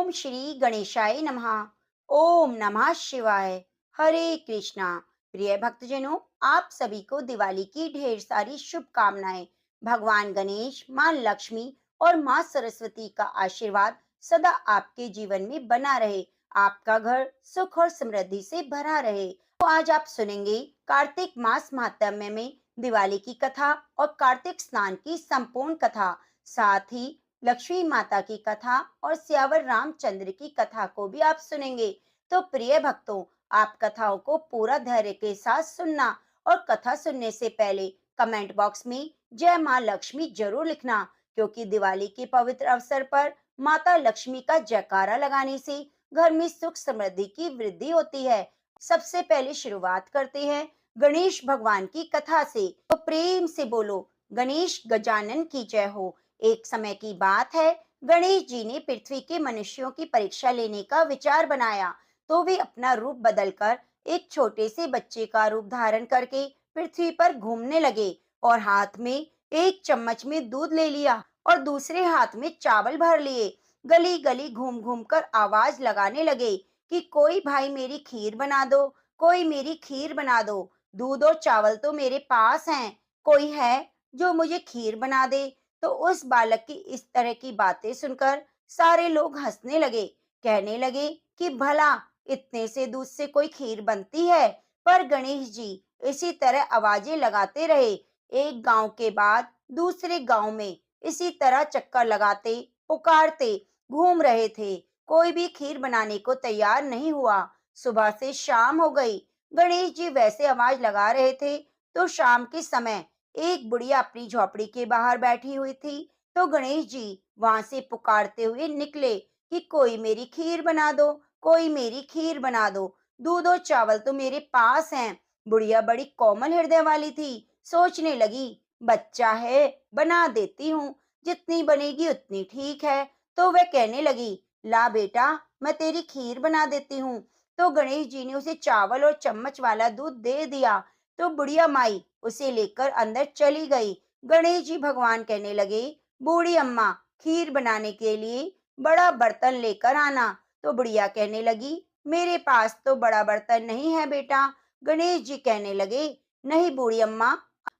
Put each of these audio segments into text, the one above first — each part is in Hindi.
ओम श्री गणेशाय नमः। ओम नमः शिवाय। हरे कृष्णा। प्रिय भक्तजनों, आप सभी को दिवाली की ढेर सारी शुभकामनाएं। भगवान गणेश, माँ लक्ष्मी और माँ सरस्वती का आशीर्वाद सदा आपके जीवन में बना रहे। आपका घर सुख और समृद्धि से भरा रहे। तो आज आप सुनेंगे कार्तिक मास महात्म्य में दिवाली की कथा और कार्तिक स्नान की संपूर्ण कथा। साथ ही लक्ष्मी माता की कथा और सियावर रामचंद्र की कथा को भी आप सुनेंगे। तो प्रिय भक्तों, आप कथाओं को पूरा धैर्य के साथ सुनना और कथा सुनने से पहले कमेंट बॉक्स में जय माँ लक्ष्मी जरूर लिखना, क्योंकि दिवाली के पवित्र अवसर पर माता लक्ष्मी का जयकारा लगाने से घर में सुख समृद्धि की वृद्धि होती है। सबसे पहले शुरुआत करते हैं गणेश भगवान की कथा से। तो प्रेम से बोलो, गणेश गजानन की जय हो। एक समय की बात है, गणेश जी ने पृथ्वी के मनुष्यों की परीक्षा लेने का विचार बनाया। तो वे अपना रूप बदलकर एक छोटे से बच्चे का रूप धारण करके पृथ्वी पर घूमने लगे और हाथ में एक चम्मच में दूध ले लिया और दूसरे हाथ में चावल भर लिए। गली गली घूम घूम कर आवाज लगाने लगे कि कोई भाई मेरी खीर बना दो, कोई मेरी खीर बना दो। दूध और चावल तो मेरे पास हैं, कोई है जो मुझे खीर बना दे। तो उस बालक की इस तरह की बातें सुनकर सारे लोग हंसने लगे। कहने लगे कि भला इतने से दूध से कोई खीर बनती है। पर गणेश जी इसी तरह आवाजें लगाते रहे। एक गांव के बाद दूसरे गांव में इसी तरह चक्कर लगाते, पुकारते घूम रहे थे। कोई भी खीर बनाने को तैयार नहीं हुआ। सुबह से शाम हो गई। गणेश जी वैसे आवाज लगा रहे थे तो शाम के समय एक बुढ़िया अपनी झोपड़ी के बाहर बैठी हुई थी। तो गणेश जी वहां से पुकारते हुए निकले कि कोई मेरी खीर बना दो, कोई मेरी खीर बना दो। दूध और चावल तो मेरे पास हैं। बुढ़िया बड़ी कोमल हृदय वाली थी। सोचने लगी, बच्चा है, बना देती हूँ, जितनी बनेगी उतनी ठीक है। तो वह कहने लगी, ला बेटा, मैं तेरी खीर बना देती हूँ। तो गणेश जी ने उसे चावल और चम्मच वाला दूध दे दिया। तो बुढ़िया माई उसे लेकर अंदर चली गई। गणेश जी भगवान कहने लगे, बूढ़ी अम्मा, खीर बनाने के लिए बड़ा बर्तन लेकर आना। तो बुढ़िया कहने लगी, मेरे पास तो बड़ा बर्तन नहीं है बेटा। गणेश जी कहने लगे, नहीं बूढ़ी अम्मा,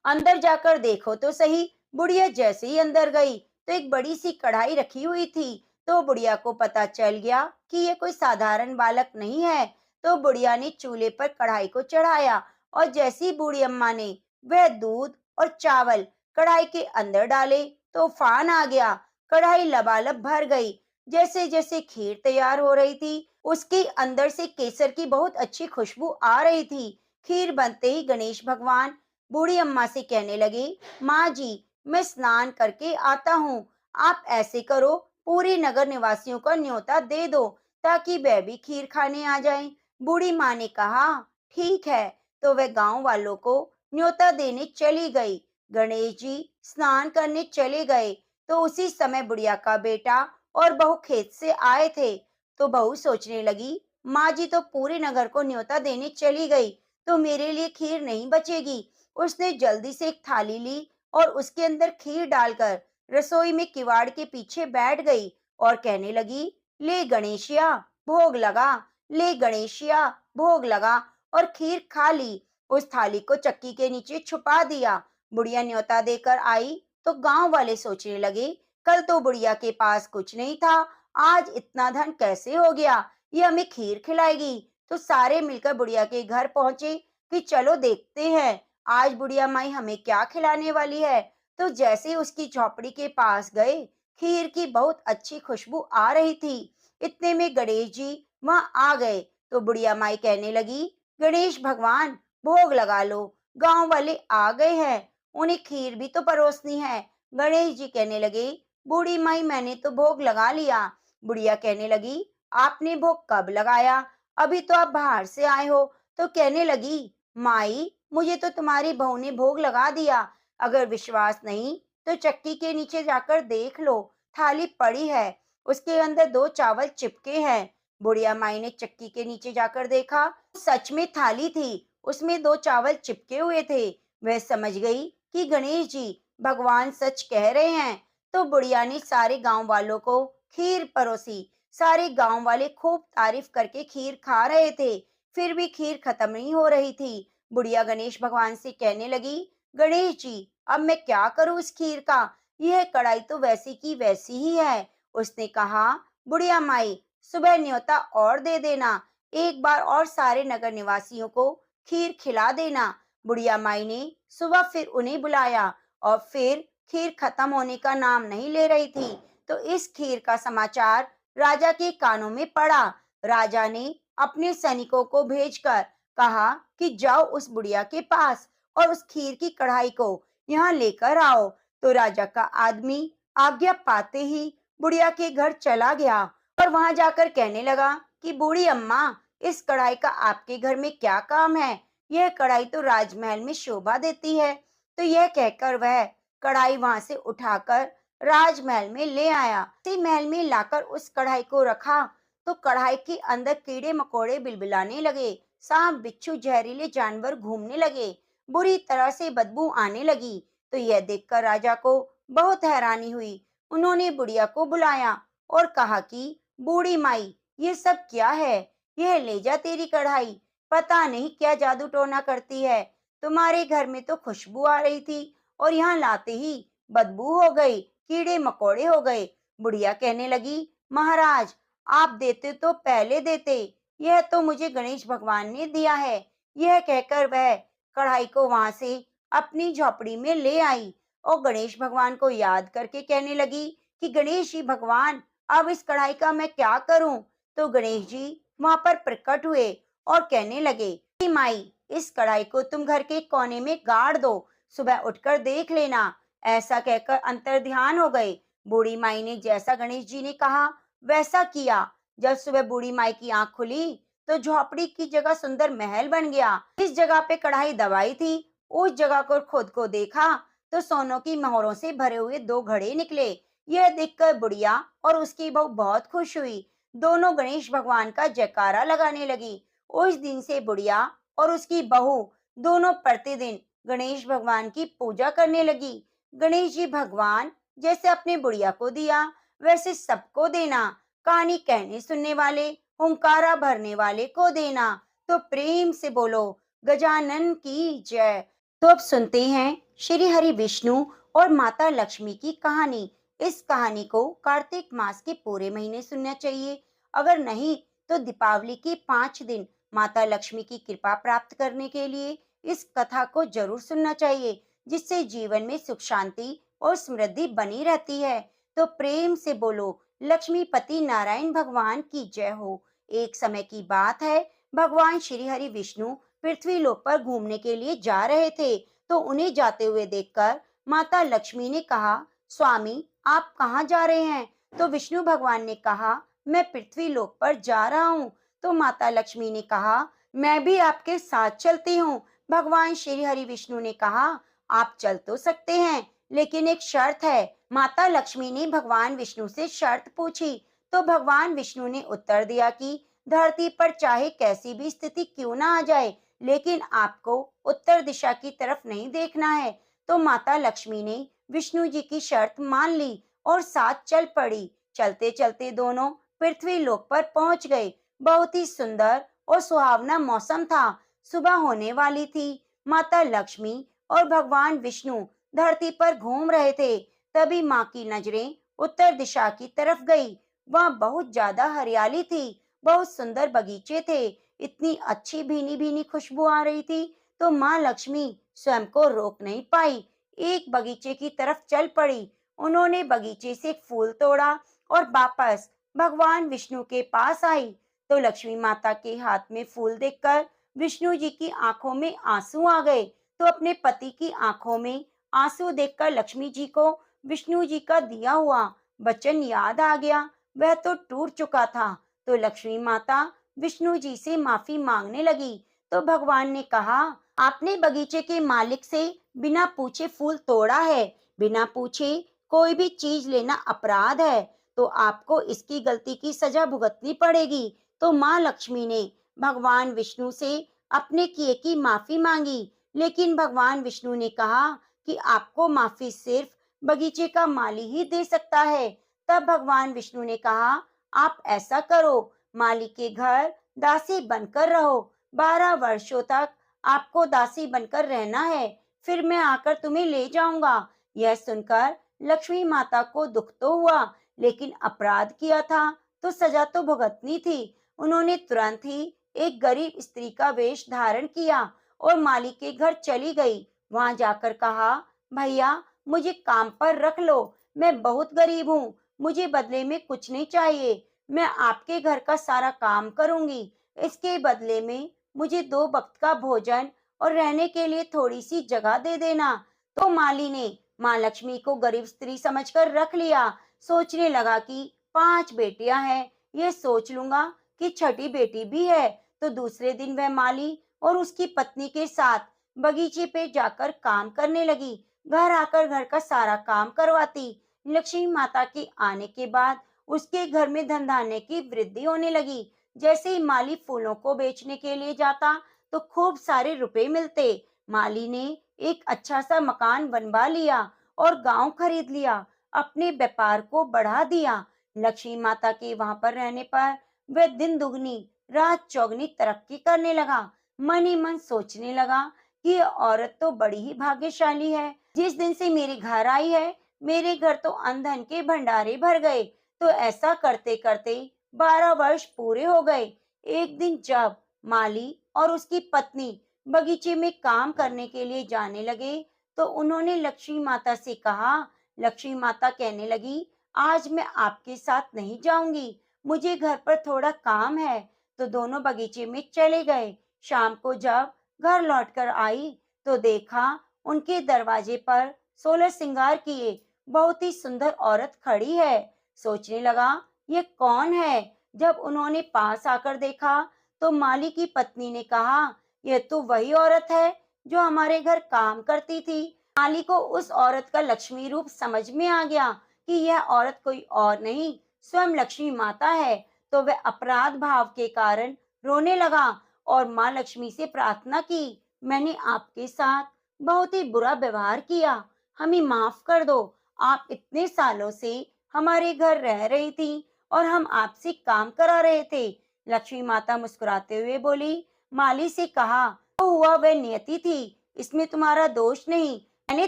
अंदर जाकर देखो तो सही। बुढ़िया जैसे ही अंदर गई तो एक बड़ी सी कढ़ाई रखी हुई थी। तो बुढ़िया को पता चल गया कि ये कोई साधारण बालक नहीं है। तो बुढ़िया ने चूल्हे पर कढ़ाई को चढ़ाया और जैसी ही बूढ़ी अम्मा ने वह दूध और चावल कढ़ाई के अंदर डाले तो तूफान आ गया। कढ़ाई लबालब भर गई। जैसे जैसे खीर तैयार हो रही थी, उसके अंदर से केसर की बहुत अच्छी खुशबू आ रही थी। खीर बनते ही गणेश भगवान बूढ़ी अम्मा से कहने लगे, माँ जी, मैं स्नान करके आता हूँ। आप ऐसे करो, पूरे नगर निवासियों का न्योता दे दो ताकि वह भी खीर खाने आ जाएं। बूढ़ी माँ ने कहा, ठीक है। तो वह गांव वालों को न्योता देने चली गई। गणेश जी स्नान करने चले गए तो उसी समय बुढ़िया का बेटा और बहू खेत से आए थे। तो बहू सोचने लगी, माँ जी तो पूरे नगर को न्योता देने चली गई, तो मेरे लिए खीर नहीं बचेगी। उसने जल्दी से एक थाली ली और उसके अंदर खीर डालकर रसोई में किवाड़ के पीछे बैठ गई और कहने लगी, ले गणेशिया, भोग लगा, ले गणेशिया, भोग लगा। और खीर खा ली। उस थाली को चक्की के नीचे छुपा दिया। बुढ़िया न्योता देकर आई तो गांव वाले सोचने लगे, कल तो बुढ़िया के पास कुछ नहीं था, आज इतना धन कैसे हो गया, ये हमें खीर खिलाएगी। तो सारे मिलकर बुढ़िया के घर पहुंचे कि चलो देखते हैं आज बुढ़िया माई हमें क्या खिलाने वाली है। तो जैसे उसकी झोपड़ी के पास गए, खीर की बहुत अच्छी खुशबू आ रही थी। इतने में गणेश जी वहां आ गए। तो बुढ़िया माई कहने लगी, गणेश भगवान, भोग लगा लो, गांव वाले आ गए हैं, उन्हें खीर भी तो परोसनी है। गणेश जी कहने लगे, बूढ़ी माई, मैंने तो भोग लगा लिया। बुढ़िया कहने लगी, आपने भोग कब लगाया, अभी तो आप बाहर से आए हो। तो कहने लगी, माई, मुझे तो तुम्हारी बहू ने भोग लगा दिया। अगर विश्वास नहीं तो चक्की के नीचे जाकर देख लो, थाली पड़ी है, उसके अंदर दो चावल चिपके हैं। बुढ़िया माई ने चक्की के नीचे जाकर देखा, सच में थाली थी, उसमें दो चावल चिपके हुए थे। वह समझ गई कि गणेश जी भगवान सच कह रहे हैं। तो बुढ़िया ने सारे गांव वालों को खीर परोसी। सारे गांव वाले खूब तारीफ करके खीर खा रहे थे, फिर भी खीर खत्म नहीं हो रही थी। बुढ़िया गणेश भगवान से कहने लगी, गणेश जी, अब मैं क्या करूं इस खीर का? यह कढ़ाई तो वैसी की वैसी ही है। उसने कहा, बुढ़िया माई, सुबह न्योता और दे देना, एक बार और सारे नगर निवासियों को खीर खिला देना। बुढ़िया माई ने सुबह फिर उन्हें बुलाया और फिर खीर खत्म होने का नाम नहीं ले रही थी। तो इस खीर का समाचार राजा के कानों में पड़ा। राजा ने अपने सैनिकों को भेजकर कहा कि जाओ उस बुढ़िया के पास और उस खीर की कढ़ाई को यहाँ लेकर आओ। तो राजा का आदमी आज्ञा पाते ही बुढ़िया के घर चला गया और वहां जाकर कहने लगा कि बूढ़ी अम्मा, इस कढ़ाई का आपके घर में क्या काम है? यह कढ़ाई तो राजमहल में शोभा देती है। तो यह कहकर वह कढ़ाई वहां से उठाकर राजमहल में ले आया। इसी महल में लाकर उस कढ़ाई को रखा तो कढ़ाई के अंदर कीड़े मकोड़े बिलबिलाने लगे, सांप बिच्छू जहरीले जानवर घूमने लगे, बुरी तरह से बदबू आने लगी। तो यह देखकर राजा को बहुत हैरानी हुई। उन्होंने बुढ़िया को बुलाया और कहा कि बूढ़ी माई, ये सब क्या है? यह ले जा तेरी कढ़ाई, पता नहीं क्या जादू टोना करती है। तुम्हारे घर में तो खुशबू आ रही थी और यहाँ लाते ही बदबू हो गई, कीड़े मकोड़े हो गए। बुढ़िया कहने लगी, महाराज, आप देते तो पहले देते, यह तो मुझे गणेश भगवान ने दिया है। यह कहकर वह कढ़ाई को वहां से अपनी झोपड़ी में ले आई और गणेश भगवान को याद करके कहने लगी कि गणेश जी भगवान, अब इस कढ़ाई का मैं क्या करूं? तो गणेश जी वहां पर प्रकट हुए और कहने लगे कि माई, इस कढ़ाई को तुम घर के कोने में गाड़ दो, सुबह उठकर देख लेना। ऐसा कहकर अंतर ध्यान हो गए। बूढ़ी माई ने जैसा गणेश जी ने कहा वैसा किया। जब सुबह बूढ़ी माई की आंख खुली तो झोपड़ी की जगह सुंदर महल बन गया। जिस जगह पे कढ़ाई दबाई थी उस जगह को खुद को देखा तो सोनों की मोहरों से भरे हुए दो घड़े निकले। यह देखकर बुढ़िया और उसकी बहू बहुत खुश हुई। दोनों गणेश भगवान का जयकारा लगाने लगी। उस दिन से बुढ़िया और उसकी बहू दोनों प्रतिदिन गणेश भगवान की पूजा करने लगी। गणेश जी भगवान, जैसे अपने बुढ़िया को दिया वैसे सबको देना, कहानी कहने सुनने वाले, हुंकारा भरने वाले को देना। तो प्रेम से बोलो, गजानन की जय। तो अब सुनते हैं श्री हरि विष्णु और माता लक्ष्मी की कहानी। इस कहानी को कार्तिक मास के पूरे महीने सुनना चाहिए। अगर नहीं तो दीपावली के 5 दिन माता लक्ष्मी की कृपा प्राप्त करने के लिए इस कथा को जरूर सुनना चाहिए, जिससे जीवन में सुख शांति और समृद्धि बनी रहती है। तो प्रेम से बोलो, लक्ष्मीपति नारायण भगवान की जय हो। एक समय की बात है, भगवान श्री हरि विष्णु पृथ्वी लोक पर घूमने के लिए जा रहे थे। तो उन्हें जाते हुए देखकर माता लक्ष्मी ने कहा, स्वामी, आप कहाँ जा रहे हैं? तो विष्णु भगवान ने कहा, मैं पृथ्वी लोक पर जा रहा हूँ। तो माता लक्ष्मी ने कहा, मैं भी आपके साथ चलती हूँ। भगवान श्री हरि विष्णु ने कहा, आप चल तो सकते हैं, लेकिन एक शर्त है। माता लक्ष्मी ने भगवान विष्णु से शर्त पूछी। तो भगवान विष्णु ने उत्तर दिया कि धरती पर चाहे कैसी भी स्थिति क्यों ना आ जाए, लेकिन आपको उत्तर दिशा की तरफ नहीं देखना है। तो माता लक्ष्मी ने विष्णु जी की शर्त मान ली और साथ चल पड़ी। चलते चलते दोनों पृथ्वी लोक पर पहुंच गए। बहुत ही सुंदर और सुहावना मौसम था। सुबह होने वाली थी। माता लक्ष्मी और भगवान विष्णु धरती पर घूम रहे थे। तभी माँ की नजरें उत्तर दिशा की तरफ गई। वहाँ बहुत ज्यादा हरियाली थी, बहुत सुंदर बगीचे थे, इतनी अच्छी भीनी भीनी खुशबू आ रही थी। तो माँ लक्ष्मी स्वयं को रोक नहीं पाई, एक बगीचे की तरफ चल पड़ी। उन्होंने बगीचे से एक फूल तोड़ा और वापस भगवान विष्णु के पास आई। तो लक्ष्मी माता के हाथ में फूल देखकर विष्णु जी की आंखों में आंसू आ गए। तो अपने पति की आंखों में आंसू देखकर लक्ष्मी जी को विष्णु जी का दिया हुआ वचन याद आ गया। वह तो टूट चुका था। तो लक्ष्मी माता विष्णु जी से माफी मांगने लगी। तो भगवान ने कहा, आपने बगीचे के मालिक से बिना पूछे फूल तोड़ा है। बिना पूछे कोई भी चीज लेना अपराध है, तो आपको इसकी गलती की सजा भुगतनी पड़ेगी। तो माँ लक्ष्मी ने भगवान विष्णु से अपने किए की माफी मांगी, लेकिन भगवान विष्णु ने कहा कि आपको माफी सिर्फ बगीचे का माली ही दे सकता है। तब भगवान विष्णु ने कहा, आप ऐसा करो, माली के घर दासी बनकर रहो, 12 वर्षों तक आपको दासी बनकर रहना है, फिर मैं आकर तुम्हें ले जाऊंगा। यह सुनकर लक्ष्मी माता को दुख तो हुआ, लेकिन अपराध किया था तो सजा तो भुगतनी थी। उन्होंने तुरंत ही एक गरीब स्त्री का वेश धारण किया और माली के घर चली गई। वहां जाकर कहा, भैया मुझे काम पर रख लो, मैं बहुत गरीब हूँ, मुझे बदले में कुछ नहीं चाहिए, मैं आपके घर का सारा काम करूंगी, इसके बदले में मुझे 2 वक्त का भोजन और रहने के लिए थोड़ी सी जगह दे देना। तो माली ने माँ लक्ष्मी को गरीब स्त्री समझकर रख लिया। सोचने लगा कि 5 बेटियां हैं, ये सोच लूंगा कि छठी बेटी भी है। तो दूसरे दिन वह माली और उसकी पत्नी के साथ बगीचे पे जाकर काम करने लगी। घर आकर घर का सारा काम करवाती। लक्ष्मी माता के आने के बाद उसके घर में धन धान्य की वृद्धि होने लगी। जैसे ही माली फूलों को बेचने के लिए जाता तो खूब सारे रुपए मिलते। माली ने एक अच्छा सा मकान बनवा लिया और गांव खरीद लिया, अपने व्यापार को बढ़ा दिया। लक्ष्मी माता के वहां पर रहने पर वह दिन दुगनी रात चौगनी तरक्की करने लगा। मन ही मन सोचने लगा कि यह औरत तो बड़ी ही भाग्यशाली है, जिस दिन से मेरे घर आई है मेरे घर तो अन्न धन के भंडारे भर गए। तो ऐसा करते करते 12 वर्ष पूरे हो गए। एक दिन जब माली और उसकी पत्नी बगीचे में काम करने के लिए जाने लगे तो उन्होंने लक्ष्मी माता से कहा। लक्ष्मी माता कहने लगी, आज मैं आपके साथ नहीं जाऊंगी, मुझे घर पर थोड़ा काम है। तो दोनों बगीचे में चले गए। शाम को जब घर लौटकर आई तो देखा उनके दरवाजे पर 16 श्रृंगार किए बहुत ही सुंदर औरत खड़ी है। सोचने लगा, ये कौन है। जब उन्होंने पास आकर देखा तो माली की पत्नी ने कहा, यह तो वही औरत है जो हमारे घर काम करती थी। माली को उस औरत का लक्ष्मी रूप समझ में आ गया कि यह औरत कोई और नहीं, स्वयं लक्ष्मी माता है। तो वह अपराध भाव के कारण रोने लगा और माँ लक्ष्मी से प्रार्थना की, मैंने आपके साथ बहुत ही बुरा व्यवहार किया, हमें माफ कर दो। आप इतने सालों से हमारे घर रह रही थी और हम आपसे काम करा रहे थे। लक्ष्मी माता मुस्कुराते हुए बोली, माली से कहा, जो हुआ वह नियति थी, इसमें तुम्हारा दोष नहीं। मैंने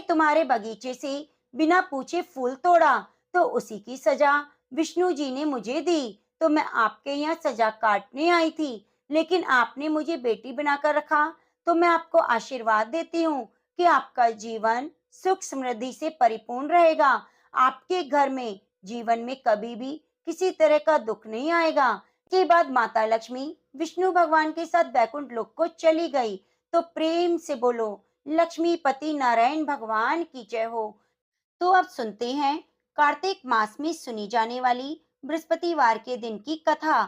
तुम्हारे बगीचे से बिना पूछे फूल तोड़ा तो उसी की सजा विष्णु जी ने मुझे दी। तो मैं आपके यहाँ सजा काटने आई थी, लेकिन आपने मुझे बेटी बनाकर रखा। तो मैं आपको आशीर्वाद देती हूँ कि आपका जीवन सुख समृद्धि से परिपूर्ण रहेगा। आपके घर में जीवन में कभी भी किसी तरह का दुख नहीं आएगा। के बाद माता लक्ष्मी विष्णु भगवान के साथ बैकुंठ लोक को चली गई। तो प्रेम से बोलो, लक्ष्मी पति नारायण भगवान की जय हो। तो अब सुनते हैं कार्तिक मास में सुनी जाने वाली बृहस्पतिवार के दिन की कथा।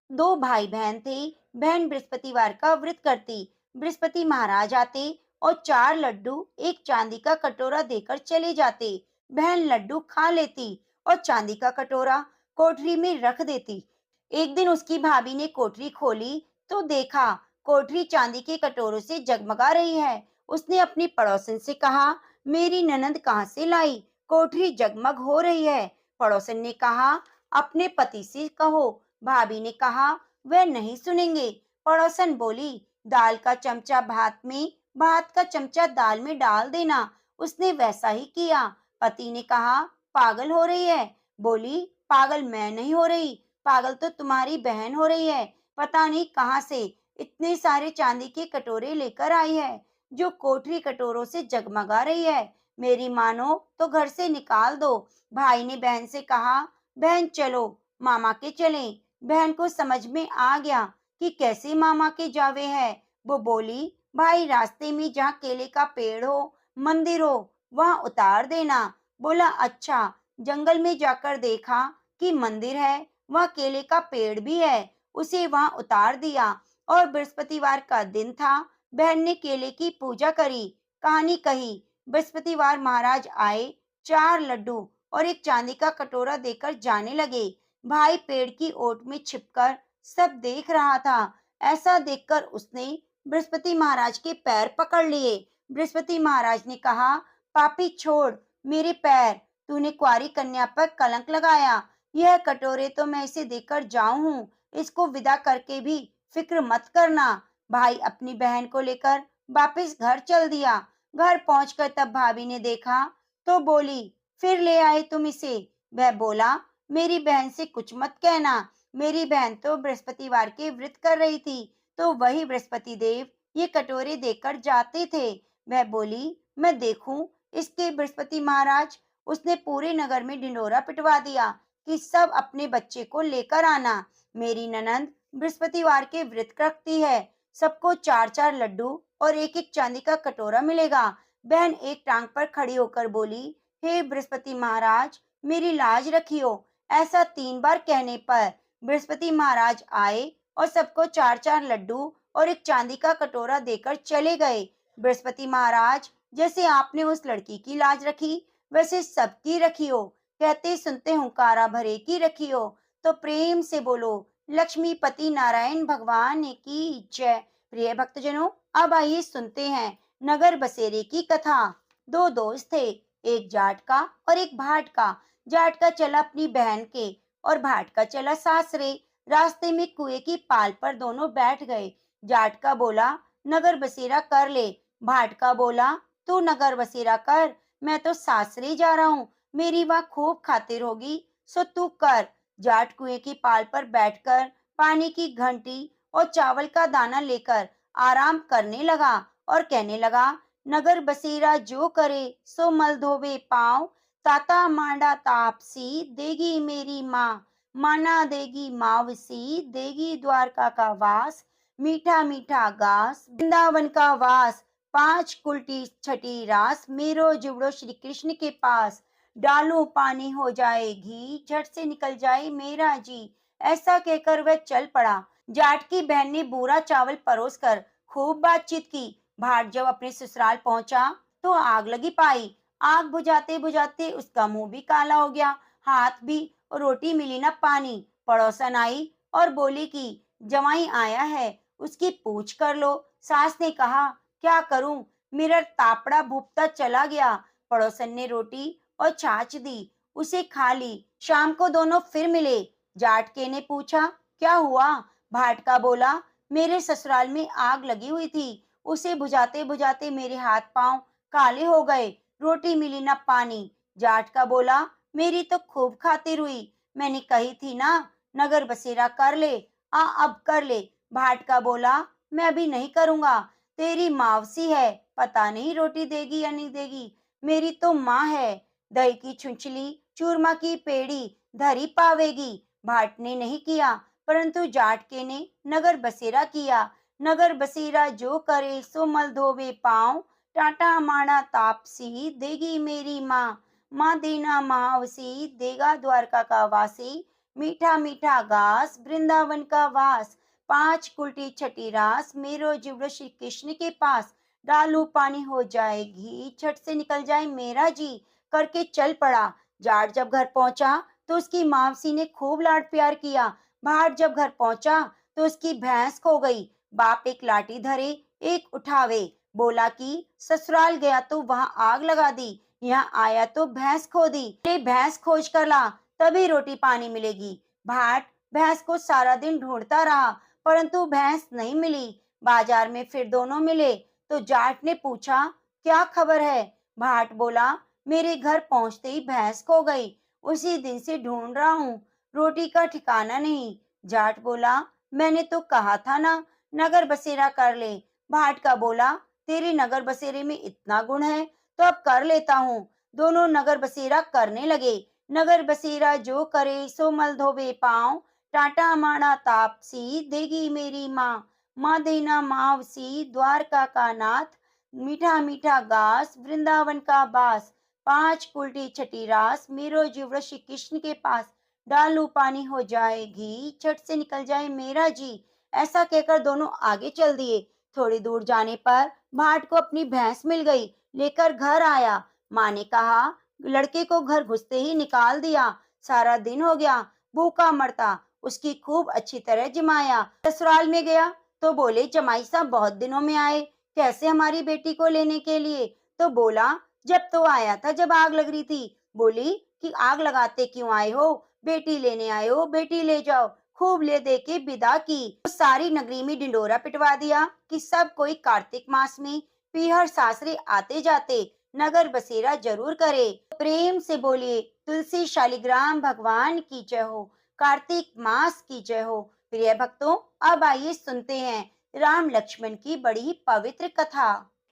2 भाई बहन थे। बहन बृहस्पतिवार का व्रत करती। बृहस्पति महाराज आते और 4 लड्डू एक चांदी का कटोरा देकर चले जाते। बहन लड्डू खा लेती और चांदी का कटोरा कोठरी में रख देती। एक दिन उसकी भाभी ने कोठरी खोली तो देखा कोठरी चांदी के कटोरों से जगमगा रही है। उसने अपनी पड़ोसन से कहा, मेरी ननद कहाँ से लाई, कोठरी जगमग हो रही है। पड़ोसन ने कहा, अपने पति से कहो। भाभी ने कहा, वह नहीं सुनेंगे। पड़ोसन बोली, दाल का चमचा भात में, भात का चमचा दाल में डाल देना। उसने वैसा ही किया। पति ने कहा, पागल हो रही है। बोली, पागल मैं नहीं हो रही, पागल तो तुम्हारी बहन हो रही है। पता नहीं कहाँ से इतने सारे चांदी के कटोरे लेकर आई है जो कोठरी कटोरों से जगमगा रही है। मेरी मानो तो घर से निकाल दो। भाई ने बहन से कहा, बहन चलो मामा के चलें। बहन को समझ में आ गया कि कैसे मामा के जावे है। वो बोली, भाई रास्ते में जहाँ केले का पेड़ हो, मंदिर हो, वहां उतार देना। बोला, अच्छा। जंगल में जाकर देखा कि मंदिर है, वहाँ केले का पेड़ भी है, उसे वहां उतार दिया। और बृहस्पतिवार का दिन था। बहन ने केले की पूजा करी, कहानी कही। बृहस्पतिवार महाराज आए, 4 लड्डू और एक चांदी का कटोरा देकर जाने लगे। भाई पेड़ की ओट में छिपकर सब देख रहा था। ऐसा देखकर उसने बृहस्पति महाराज के पैर पकड़ लिए। बृहस्पति महाराज ने कहा, पापी छोड़ मेरे पैर, तूने कुंवारी कन्या पर कलंक लगाया, यह कटोरे तो मैं इसे देकर जाऊं हूँ, इसको विदा करके भी फिक्र मत करना। भाई अपनी बहन को लेकर वापस घर चल दिया। घर पहुंचकर तब भाभी ने देखा तो बोली, फिर ले आए तुम इसे? वह बोला, मेरी बहन से कुछ मत कहना। मेरी बहन तो बृहस्पतिवार के व्रत कर रही थी, तो वही बृहस्पति देव ये कटोरे देकर जाते थे। वह बोली, मैं देखूं इसके बृहस्पति महाराज। उसने पूरे नगर में ढिंढोरा पिटवा दिया कि सब अपने बच्चे को लेकर आना। मेरी ननंद बृहस्पतिवार के व्रत रखती है। सबको चार चार लड्डू और एक एक चांदी का कटोरा मिलेगा। बहन एक टांग पर खड़ी होकर बोली, हे बृहस्पति महाराज, मेरी लाज रखियो। ऐसा 3 बार कहने पर बृहस्पति महाराज आए और सबको चार चार लड्डू और एक चांदी का कटोरा देकर चले गए। बृहस्पति महाराज, जैसे आपने उस लड़की की लाज रखी, वैसे सबकी रखियो। कहते सुनते हुंकारा भरे की रखियो। तो प्रेम से बोलो, लक्ष्मीपति नारायण भगवान की जय। प्रिय भक्तजनों, अब आइए सुनते हैं नगर बसेरे की कथा। 2 दोस्त थे, एक जाट का और एक भाट का। जाट का चला अपनी बहन के और भाट का चला सासरे। रास्ते में कुएं की पाल पर दोनों बैठ गए। जाट का बोला, नगर बसेरा कर ले। भाट का बोला, तू नगर बसेरा कर, मैं तो सासरे जा रहा हूँ, मेरी वहाँ खूब खातिर होगी, सो तू कर। जाट कुएं की पाल पर बैठकर पानी की घंटी और चावल का दाना लेकर आराम करने लगा और कहने लगा, नगर बसेरा जो करे सो मल धोवे पाँव। ताता मांडा तापसी देगी मेरी माँ। माना देगी मावसी देगी द्वारका का वास। मीठा मीठा घास वृंदावन का वास। 5 कुलटी छठी रास मेरो जुबड़ो श्री कृष्ण के पास। डालू पानी हो जाए घी झट से निकल जाए मेरा जी। ऐसा कहकर वह चल पड़ा। जाट की बहन ने पूरा चावल परोस कर खूब बातचीत की। भाट जब अपने ससुराल पहुंचा तो आग लगी पाई। आग बुझाते बुझाते उसका मुंह भी काला हो गया, हाथ भी, और रोटी मिली ना पानी। पड़ोसन आई और बोली कि जवाई आया है, उसकी पूछ कर लो। सास ने कहा, क्या करूं, मेरा तापड़ा भुपता चला गया। पड़ोसन ने रोटी और छाछ दी, उसे खा ली। शाम को दोनों फिर मिले। जाटके ने पूछा, क्या हुआ? भाटका बोला, मेरे ससुराल में आग लगी हुई थी, उसे बुझाते बुझाते मेरे हाथ पांव काले हो गए, रोटी मिली ना पानी। जाट का बोला, मेरी तो खूब खातिर हुई, मैंने कही थी ना नगर बसेरा कर ले, आ अब कर ले। भाट का बोला, मैं अभी नहीं करूंगा, तेरी मावसी है, पता नहीं रोटी देगी या नहीं देगी। मेरी तो माँ है, दही की छुंचली चूरमा की पेड़ी धरी पावेगी। भाट ने नहीं किया, परंतु जाटके ने नगर बसेरा किया। नगर बसेरा जो करे सो मल धोवे पाँव। टाटा माड़ा तापसी देगी मेरी माँ। माँ देना महावसी देगा द्वारका का वासी। मीठा मीठा घास वृंदावन का वास। 5 कुलटी छठी रास मेरो जिब्र श्री कृष्ण के पास। डालू पानी हो जाए घी झट से निकल जाए मेरा जी, करके चल पड़ा। जाट जब घर पहुंचा तो उसकी मावसी ने खूब लाड प्यार किया। भाट जब घर पहुंचा तो उसकी भैंस खो गई। बाप एक लाठी धरे एक उठावे, बोला कि ससुराल गया तो वहां आग लगा दी, यहाँ आया तो भैंस खो दी। ये भैंस खोज कर ला, तभी रोटी पानी मिलेगी। भाट भैंस को सारा दिन ढूंढता रहा, परंतु भैंस नहीं मिली। बाजार में फिर दोनों मिले तो जाट ने पूछा, क्या खबर है? भाट बोला, मेरे घर पहुंचते ही भैंस खो गई, उसी दिन से ढूंढ रहा हूँ, रोटी का ठिकाना नहीं। जाट बोला, मैंने तो कहा था ना नगर बसेरा कर ले। भाट का बोला, तेरे नगर बसेरे में इतना गुण है तो अब कर लेता हूँ। दोनों नगर बसेरा करने लगे। नगर बसेरा जो करे सो मल धोवे पाँव। टाटा माड़ा तापसी देगी मेरी माँ। माँ देना मावसी द्वारका का नाथ। मीठा मीठा घास वृंदावन का बास। 5 कुलटी छठी रास मेरो जीव श्री कृष्ण के पास। डालू पानी हो जाए घी झट से निकल जाए मेरा जी। ऐसा कहकर दोनों आगे चल दिए। थोड़ी दूर जाने पर भाट को अपनी भैंस मिल गई, लेकर घर आया। माँ ने कहा, लड़के को घर घुसते ही निकाल दिया, सारा दिन हो गया भूखा मरता, उसकी खूब अच्छी तरह जमाया। ससुराल में गया तो बोले, जमाई साहब बहुत दिनों में आए, कैसे हमारी बेटी को लेने के लिए? तो बोला, जब तो आया था जब आग लग रही थी। बोली कि आग लगाते क्यों आए हो? बेटी लेने आए हो, बेटी ले जाओ, खूब ले दे के विदा की। तो सारी नगरी में ढिंडोरा पिटवा दिया कि सब कोई कार्तिक मास में पीहर सासरे आते जाते नगर बसेरा जरूर करे। प्रेम से बोलिए तुलसी शालिग्राम भगवान की जय हो, कार्तिक मास की जय हो। प्रिय भक्तों, अब आइए सुनते हैं राम लक्ष्मण की बड़ी ही पवित्र कथा।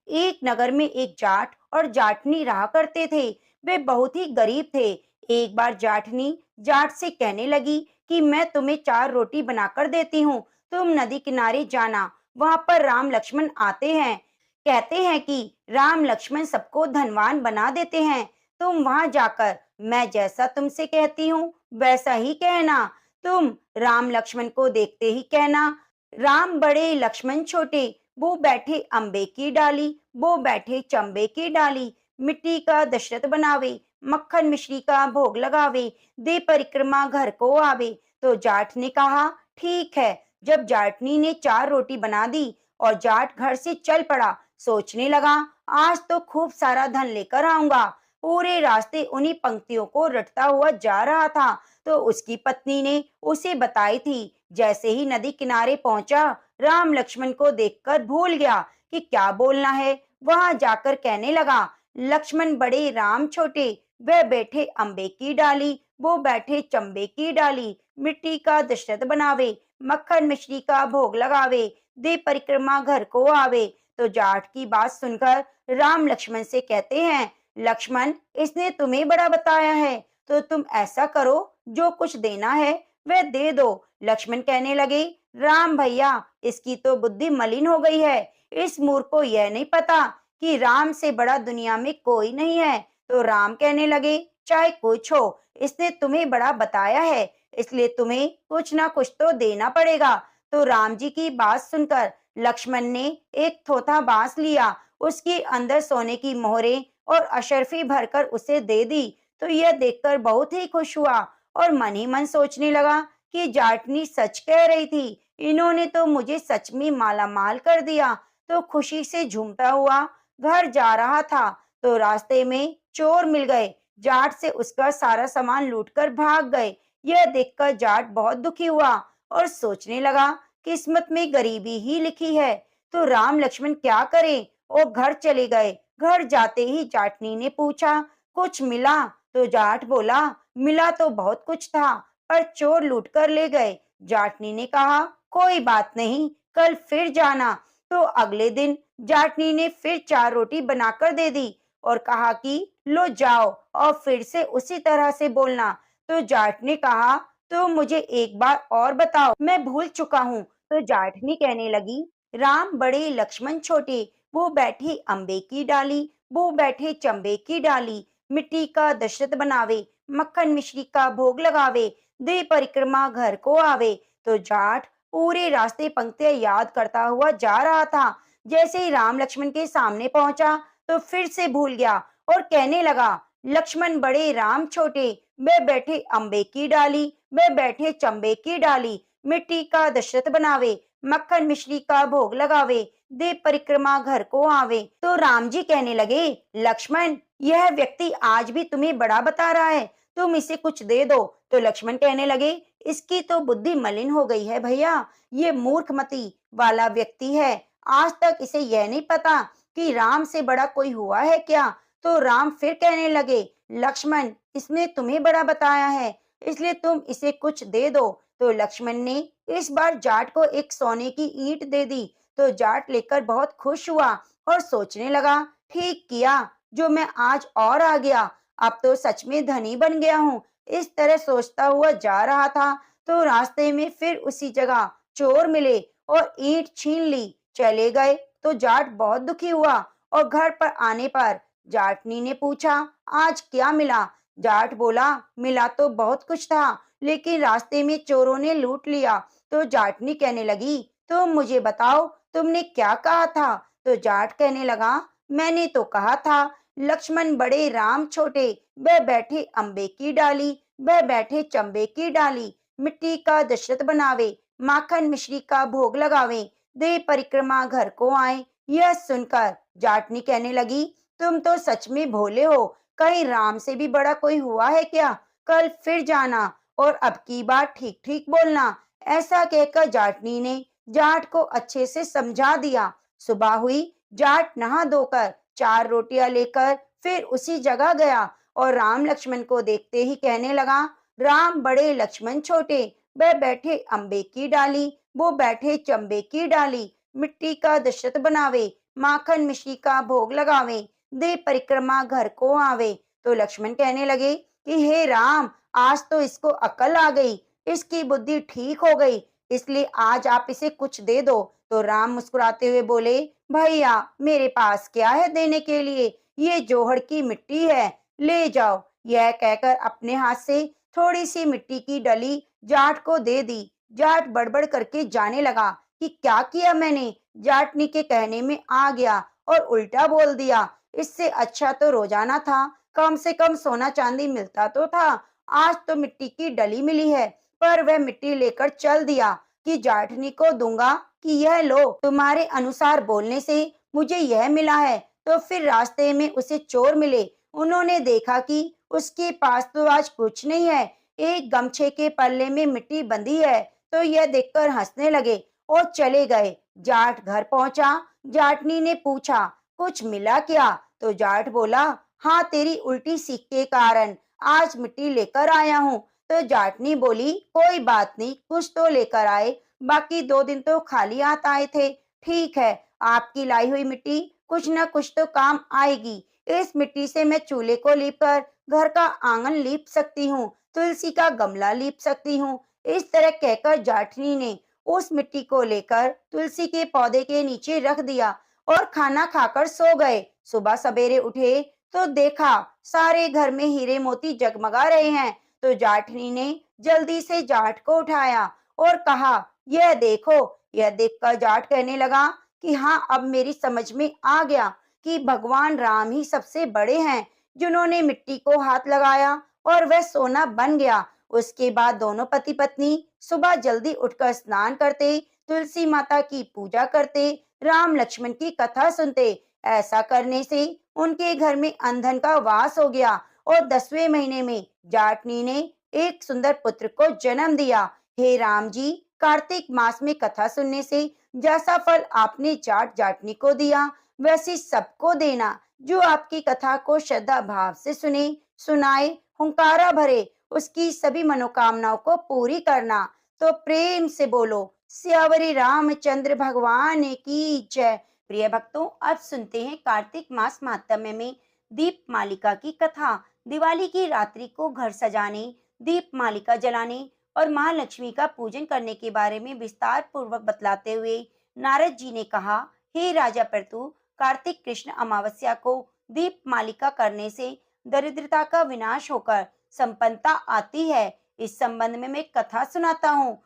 एक नगर में एक जाट और जाटनी रहा करते थे। वे बहुत ही गरीब थे। एक बार जाटनी जाट से कहने लगी कि मैं तुम्हें 4 रोटी बनाकर देती हूँ, तुम नदी किनारे जाना, वहां पर राम लक्ष्मण आते हैं। कहते हैं कि राम लक्ष्मण सबको धनवान बना देते हैं। तुम वहां जाकर मैं जैसा तुमसे कहती हूँ वैसा ही कहना। तुम राम लक्ष्मण को देखते ही कहना, राम बड़े लक्ष्मण छोटे, वो बैठे अम्बे की डाली, वो बैठे चंबे की डाली, मिट्टी का दशरथ बनावे, मक्खन मिश्री का भोग लगावे, दे परिक्रमा घर को आवे। तो जाट ने कहा, ठीक है। जब जाटनी ने 4 रोटी बना दी और जाट घर से चल पड़ा, सोचने लगा, आज तो खूब सारा धन लेकर आऊंगा। पूरे रास्ते उन्हीं पंक्तियों को रटता हुआ जा रहा था तो उसकी पत्नी ने उसे बताई थी। जैसे ही नदी किनारे पहुंचा, राम लक्ष्मण को देखकर भूल गया कि क्या बोलना है। वहां जाकर कहने लगा, लक्ष्मण बड़े राम छोटे, वह बैठे अम्बे की डाली, वो बैठे चंबे की डाली, मिट्टी का दशरथ बनावे, मक्खन मिश्री का भोग लगावे, दे परिक्रमा घर को आवे। तो जाट की बात सुनकर राम लक्ष्मण से कहते हैं, लक्ष्मण, इसने तुम्हें बड़ा बताया है, तो तुम ऐसा करो, जो कुछ देना है वह दे दो। लक्ष्मण कहने लगे, राम भैया, इसकी तो बुद्धि मलिन हो गई है। इस मूर्ख को यह नहीं पता कि राम से बड़ा दुनिया में कोई नहीं है। तो राम कहने लगे, चाहे कुछ हो, इसने तुम्हें बड़ा बताया है, इसलिए तुम्हें कुछ ना कुछ तो देना पड़ेगा। तो राम जी की बात सुनकर लक्ष्मण ने एक थोथा बांस लिया, उसके अंदर सोने की मोहरें और अशर्फी भरकर उसे दे दी। तो यह देखकर बहुत ही खुश हुआ और मन ही मन सोचने लगा कि जाटनी सच कह रही थी, इन्होंने तो मुझे सच में माला माल कर दिया। तो खुशी से झूमता हुआ घर जा रहा था तो रास्ते में चोर मिल गए। जाट से उसका सारा सामान लूटकर भाग गए। यह देखकर जाट बहुत दुखी हुआ और सोचने लगा, किस्मत में गरीबी ही लिखी है, तो राम लक्ष्मण क्या करें। और घर चले गए। घर जाते ही जाटनी ने पूछा, कुछ मिला? तो जाट बोला, मिला तो बहुत कुछ था, पर चोर लूट कर ले गए। जाटनी ने कहा, कोई बात नहीं, कल फिर जाना। तो अगले दिन जाटनी ने फिर 4 रोटी बनाकर दे दी और कहा कि लो जाओ और फिर से उसी तरह से बोलना। तो जाट ने कहा, तो मुझे एक बार और बताओ, मैं भूल चुका हूँ। तो जाटनी कहने लगी, राम बड़े लक्ष्मण छोटे, वो बैठी अम्बे की डाली, वो बैठे चंबे की डाली, मिट्टी का दशरथ बनावे, मक्खन मिश्री का भोग लगावे, दे परिक्रमा घर को आवे। तो जाट पूरे रास्ते पंक्तियां याद करता हुआ जा रहा था। जैसे ही राम लक्ष्मण के सामने पहुंचा तो फिर से भूल गया और कहने लगा, लक्ष्मण बड़े राम छोटे, वे बैठे अम्बे की डाली, वे बैठे चंबे की डाली, मिट्टी का दशरथ बनावे, मक्खन मिश्री का भोग लगावे, दे परिक्रमा घर को आवे। तो राम जी कहने लगे, लक्ष्मण, यह व्यक्ति आज भी तुम्हें बड़ा बता रहा है, तुम इसे कुछ दे दो। तो लक्ष्मण कहने लगे, इसकी तो बुद्धि मलिन हो गई है भैया, ये मूर्खमती वाला व्यक्ति है। आज तक इसे यह नहीं पता कि राम से बड़ा कोई हुआ है क्या। तो राम फिर कहने लगे, लक्ष्मण, इसने तुम्हें बड़ा बताया है, इसलिए तुम इसे कुछ दे दो। तो लक्ष्मण ने इस बार जाट को एक सोने की ईंट दे दी। तो जाट लेकर बहुत खुश हुआ और सोचने लगा, ठीक किया जो मैं आज और आ गया, अब तो सच में धनी बन गया हूँ। इस तरह सोचता हुआ जा रहा था तो रास्ते में फिर उसी जगह चोर मिले और ईंट छीन ली, चले गए। तो जाट बहुत दुखी हुआ और घर पर आने पर जाटनी ने पूछा, आज क्या मिला? जाट बोला, मिला तो बहुत कुछ था, लेकिन रास्ते में चोरों ने लूट लिया। तो जाटनी कहने लगी, तुम मुझे बताओ, तुमने क्या कहा था? तो जाट कहने लगा, मैंने तो कहा था, लक्ष्मण बड़े राम छोटे, वह बैठे अम्बे की डाली, वह बैठे चंबे की डाली, मिट्टी का दशरथ बनावे, माखन मिश्री का भोग लगावे, दे परिक्रमा घर को आए। यह सुनकर जाटनी कहने लगी, तुम तो सच में भोले हो, कहीं राम से भी बड़ा कोई हुआ है क्या? कल फिर जाना और अब की बार ठीक ठीक बोलना। ऐसा कहकर जाटनी ने जाट को अच्छे से समझा दिया। सुबह हुई, जाट नहा धोकर 4 रोटियां लेकर फिर उसी जगह गया और राम लक्ष्मण को देखते ही कहने लगा, राम बड़े लक्ष्मण छोटे, वह बैठे अम्बे की डाली, वो बैठे चंबे की डाली, मिट्टी का दशरथ बनावे, माखन मिश्री का भोग लगावे, दे परिक्रमा घर को आवे। तो लक्ष्मण कहने लगे कि हे राम, आज तो इसको अकल आ गई, इसकी बुद्धि ठीक हो गई, इसलिए आज आप इसे कुछ दे दो। तो राम मुस्कुराते हुए बोले, भैया मेरे पास क्या है देने के लिए, ये जोहड़ की मिट्टी है, ले जाओ। यह कहकर अपने हाथ से थोड़ी सी मिट्टी की डली जाट को दे दी। जाट बड़बड़ करके जाने लगा कि क्या किया मैंने, जाटनी के कहने में आ गया और उल्टा बोल दिया। इससे अच्छा तो रोजाना था, कम से कम सोना चांदी मिलता तो था, आज तो मिट्टी की डली मिली है। पर वह मिट्टी लेकर चल दिया कि जाटनी को दूंगा कि यह लो, तुम्हारे अनुसार बोलने से मुझे यह मिला है। तो फिर रास्ते में उसे चोर मिले, उन्होंने देखा कि उसके पास तो आज कुछ नहीं है, एक गमछे के पल्ले में मिट्टी बंधी है। तो यह देखकर हंसने लगे और चले गए। जाट घर पहुंचा, जाटनी ने पूछा, कुछ मिला क्या? तो जाट बोला, हाँ, तेरी उल्टी सीख के कारण आज मिट्टी लेकर आया हूँ। तो जाटनी बोली, कोई बात नहीं, कुछ तो लेकर आए, बाकी 2 दिन तो खाली हाथ आए थे। ठीक है, आपकी लाई हुई मिट्टी कुछ न कुछ तो काम आएगी। इस मिट्टी से मैं चूल्हे को लीप कर घर का आंगन लीप सकती हूँ, तुलसी का गमला लीप सकती हूँ। इस तरह कहकर जाटनी ने उस मिट्टी को लेकर तुलसी के पौधे के नीचे रख दिया और खाना खाकर सो गए। सुबह सवेरे उठे तो देखा सारे घर में हीरे मोती जगमगा रहे हैं। तो जाटनी ने जल्दी से जाट को उठाया और कहा, यह देखो। यह देखकर जाट कहने लगा कि हाँ, अब मेरी समझ में आ गया कि भगवान राम ही सबसे बड़े हैं, जिन्होंने मिट्टी को हाथ लगाया और वह सोना बन गया। उसके बाद दोनों पति पत्नी सुबह जल्दी उठकर स्नान करते, तुलसी माता की पूजा करते, राम लक्ष्मण की कथा सुनते। ऐसा करने से उनके घर में अंधन का वास हो गया और 10वें महीने में जाटनी ने एक सुंदर पुत्र को जन्म दिया। हे राम जी, कार्तिक मास में कथा सुनने से जैसा फल आपने जाट जाटनी को दिया, वैसे सबको देना। जो आपकी कथा को श्रद्धा भाव से सुने, सुनाए, हुंकारा भरे, उसकी सभी मनोकामनाओं को पूरी करना। तो प्रेम से बोलो, सियावरी रामचंद्र भगवान की जय। प्रिय भक्तों, अब सुनते हैं कार्तिक मास महात्म्य में दीप मालिका की कथा। दिवाली की रात्रि को घर सजाने, दीप मालिका जलाने और महालक्ष्मी का पूजन करने के बारे में विस्तार पूर्वक बतलाते हुए नारद जी ने कहा, हे राजा प्रतु, कार्तिक कृष्ण अमावस्या को दीप मालिका करने से दरिद्रता का विनाश होकर संपन्नता आती है। इस संबंध में मैं कथा सुनाता हूँ।